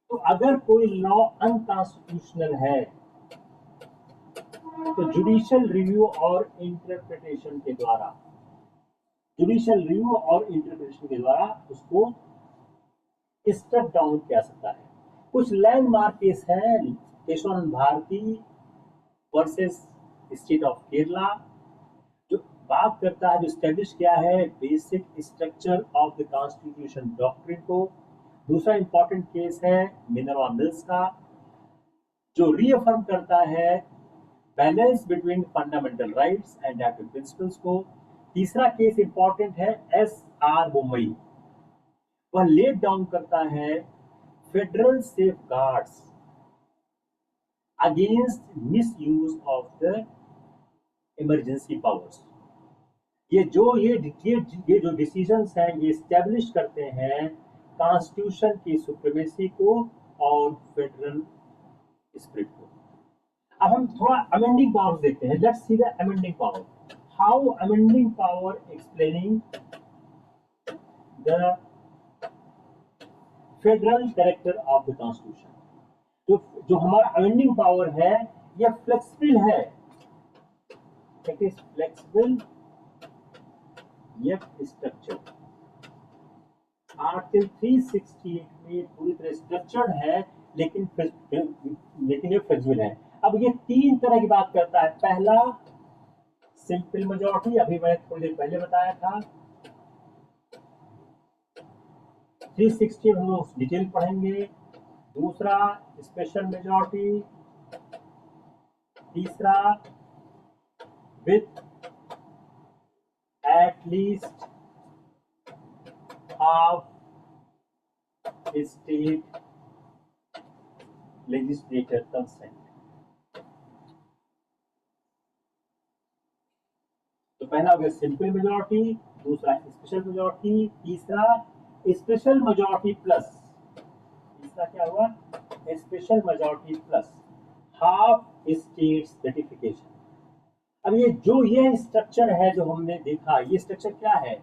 तो अगर कोई लॉ अनकॉन्स्टिट्यूशनल है तो जुडिशियल रिव्यू और इंटरप्रिटेशन के द्वारा, उसको स्ट्रक डाउन किया सकता है। कुछ लैंडमार्क केस है, Kesavananda Bharati versus state of Kerala, जो बात करता है, जो स्टैब्लिश किया है basic structure of the constitution doctrine को। दूसरा इंपॉर्टेंट केस है मिनर्वा मिल्स का, जो रीअफर्म करता है balance between fundamental rights and डैटिव प्रिंसिपल्स को। तीसरा केस इंपॉर्टेंट है आर मुंबई, वह लेट डाउन करता है federal safeguards against misuse of the emergency powers. ये जो डिसीजंस हैं ये स्टैब्लिश करते हैं कॉन्स्टिट्यूशन की सुप्रीमेसी को और फेडरल स्पिरिट को। अब हम थोड़ा अमेंडिंग पावर्स देखते हैं। Let's see the amending power, how amending power explaining the federal character of the constitution. जो हमारा अमेंडिंग पावर है यह फ्लेक्सिबल है, it is flexible yet structure. Article 368 में पूरी तरह स्ट्रक्चर्ड है लेकिन ये फ्लेक्सिबल है। अब ये तीन तरह की बात करता है। पहला सिंपल मेजॉरिटी, अभी मैं थोड़ी देर पहले बताया था। 360 हम लोग डिटेल पढ़ेंगे। दूसरा स्पेशल मेजॉरिटी, तीसरा with at least half state legislator consent. तो पहला हो गया सिंपल मेजॉरिटी, दूसरा स्पेशल मेजॉरिटी, तीसरा स्पेशल मेजॉरिटी प्लस, तीसरा क्या हुआ special majority plus half state certification. अब ये स्ट्रक्चर है जो हमने देखा, ये स्ट्रक्चर क्या है,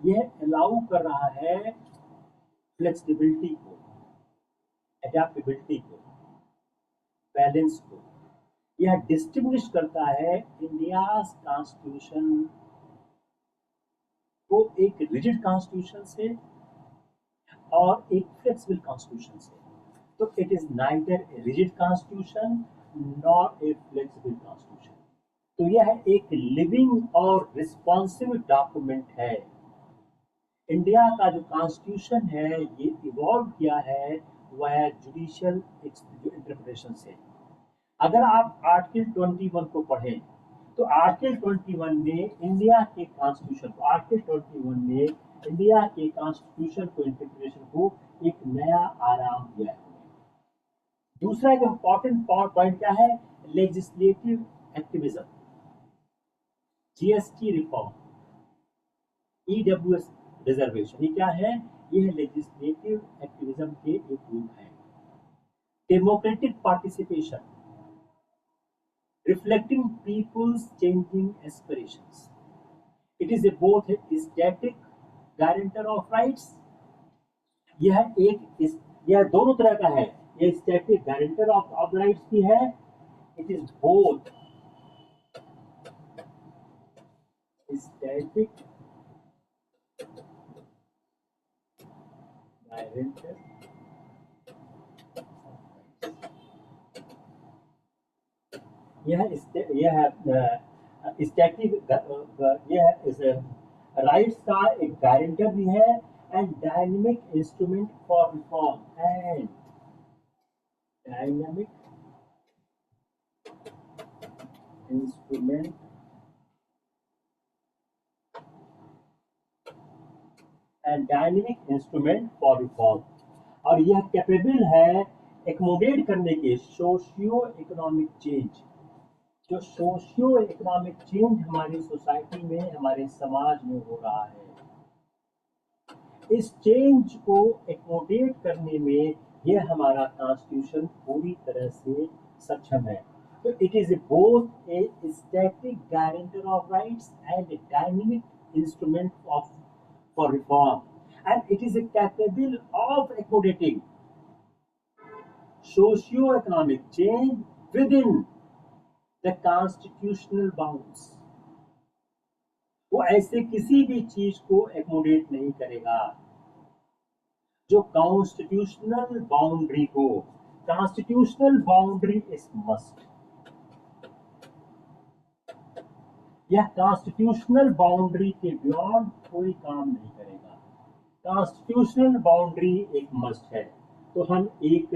यह अलाउ कर रहा है फ्लेक्सिबिलिटी को, एडेप्टेबिलिटी को, बैलेंस को। यह डिस्टिंग्विश करता है इंडिया कॉन्स्टिट्यूशन को एक रिजिड कॉन्स्टिट्यूशन से और एक फ्लेक्सिबल कॉन्स्टिट्यूशन से। तो it is neither a rigid constitution not a flexible constitution. तो यह एक लिविंग और रिस्पॉन्सिव डॉक्यूमेंट है। इंडिया का जो कॉन्स्टिट्यूशन है ये इवॉल्व किया है वह जुडिशियल इंटरप्रिटेशन से। अगर आप आर्टिकल 21 को पढ़ें तो आर्टिकल 21 ने इंडिया के कॉन्स्टिट्यूशन को, आर्टिकल 21 ने इंडिया के कॉन्स्टिट्यूशन को, इंटरप्रिटेशन को एक नया आराम दिया है। दूसरा एक इंपॉर्टेंट पॉइंट क्या है, legislative activism, GST reform, EWS reservation, ये क्या है, यह लेजिस्लेटिव एक्टिविज्म के एक रूप है। Democratic participation, reflecting people's changing aspirations. It is both a static guarantor of rights, यह दोनों तरह का है, यह static guarantor of rights भी है, it is both static guarantor static, यह राइट्स का एक गारंटर भी है and dynamic instrument for reform, and dynamic instrument for reform. और यह कैपेबल है एकोमोडेट करने के सोशियो इकोनॉमिक चेंज, जो सोशियो इकोनॉमिक चेंज हमारी सोसाइटी में, हमारे समाज में हो रहा है, इस चेंज को एकोमोडेट करने में यह हमारा कॉन्स्टिट्यूशन पूरी तरह से सक्षम है। तो it is both a static guarantor of rights and A dynamic instrument for reform, and it is capable of accommodating socio economic change with in the constitutional bounds. वो ऐसे किसी भी चीज को एकोमोडेट नहीं करेगा जो कॉन्स्टिट्यूशनल बाउंड्री को, कॉन्स्टिट्यूशनल बाउंड्री इज मस्ट, यह कॉन्स्टिट्यूशनल बाउंड्री के बियॉन्ड कोई काम नहीं करेगा। कॉन्स्टिट्यूशनल बाउंड्री एक मस्ट है। तो हम एक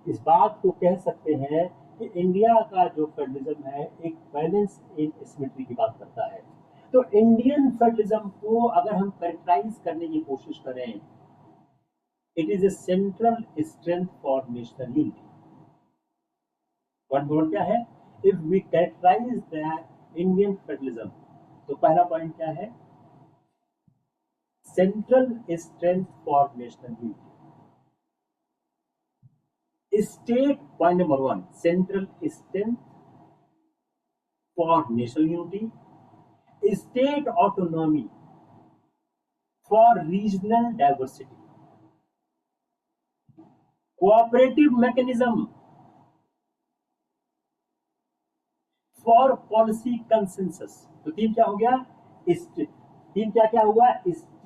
इस बात को कह सकते हैं कि इंडिया का जो फेडरलिज्म है एक बैलेंस इन सिमेट्री की बात करता है। तो इंडियन फेडरलिज्म को अगर हम कैरेक्टराइज करने की कोशिश करें, it is a central strength for national unity. Point क्या है? If we characterise the Indian federalism, तो पहला पॉइंट क्या है? Central strength for national unity. State, point number one, central strength for national unity, state autonomy for regional diversity, cooperative mechanism for policy consensus। तो तीन क्या हो गया? तीन क्या क्या हुआ?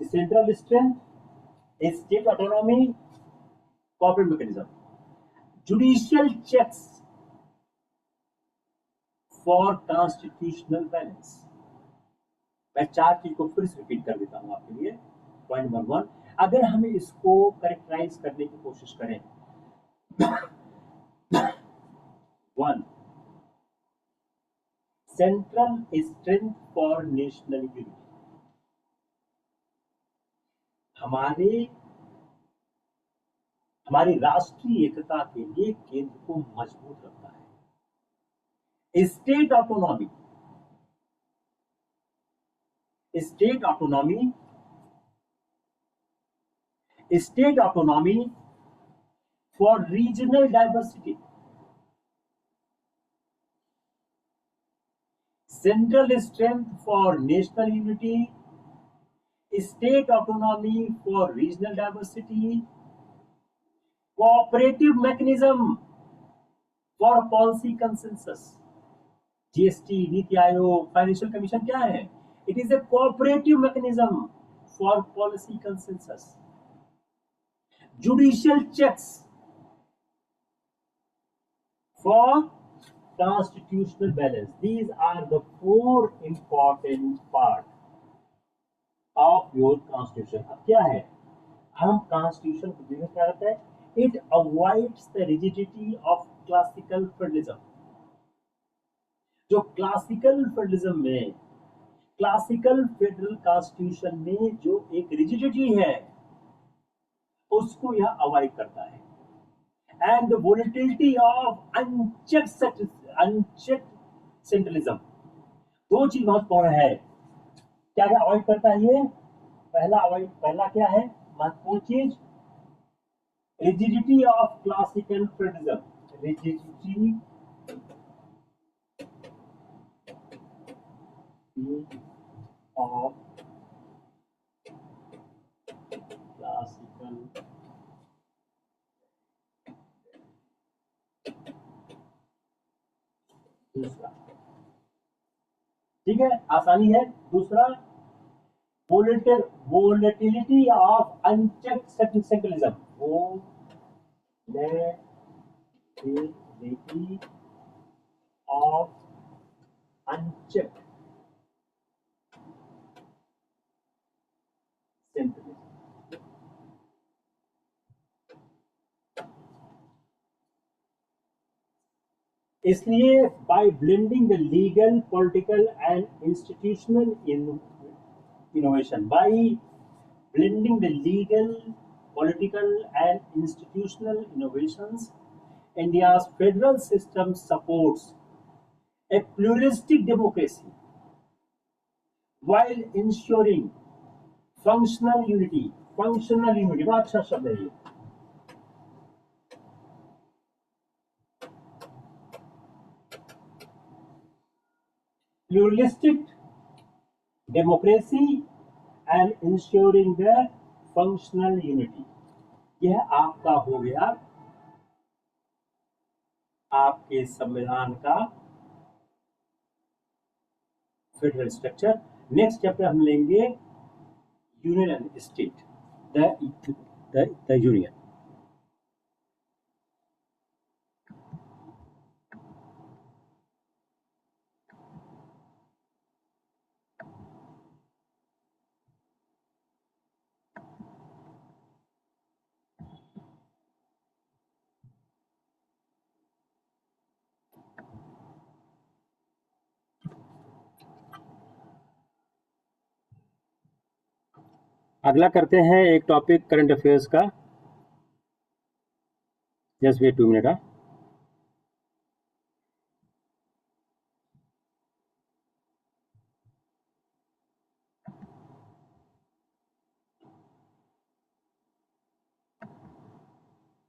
Central strength, state autonomy, cooperative mechanism, judicial checks for constitutional balance. मैं चार चीज को फिर से रिपीट कर देता हूं आपके लिए। पॉइंट नंबर वन, अगर हम इसको करेक्टराइज करने की कोशिश करें, one, central strength for national unity, हमारे हमारी राष्ट्रीय एकता के लिए केंद्र को मजबूत रखता है। State autonomy, state autonomy, state autonomy for regional diversity, central strength for national unity, state autonomy for regional diversity, cooperative mechanism for policy consensus. GST, NITI Aayog, financial commission क्या है? It is a cooperative mechanism for policy consensus. Judicial checks for constitutional balance. These are the four important part of your constitution. अब क्या है? हम constitution को देखने क्या करता है? It avoids the rigidity of classical federalism. जो क्लासिकल फेडरलिज्म में, क्लासिकल फेडरल कॉन्स्टिट्यूशन में जो एक रिजिडिटी है, उसको यह अवॉइड करता है। And the volatility of unchecked centralism, दो चीज महत्वपूर्ण है। क्या क्या अवॉइड करता है ये? पहला क्या है महत्वपूर्ण चीज? Rigidity of classical federalism, rigidity of classical, दूसरा, ठीक है, आसानी है। दूसरा, volatility of unchecked centralism, volatility of unchecked centralism। इसलिए by blending the legal, political and institutional innovation, by blending the legal, political and institutional innovations, India's federal system supports a pluralistic democracy while ensuring functional unity। functional unity बड़ा अच्छा शब्द है ये। pluralistic democracy and ensuring the functional unity, यह आपका हो गया आपके संविधान का फेडरल स्ट्रक्चर। नेक्स्ट चैप्टर हम लेंगे union and state, the union. अगला करते हैं एक टॉपिक करंट अफेयर्स का। Just wait 2 minute.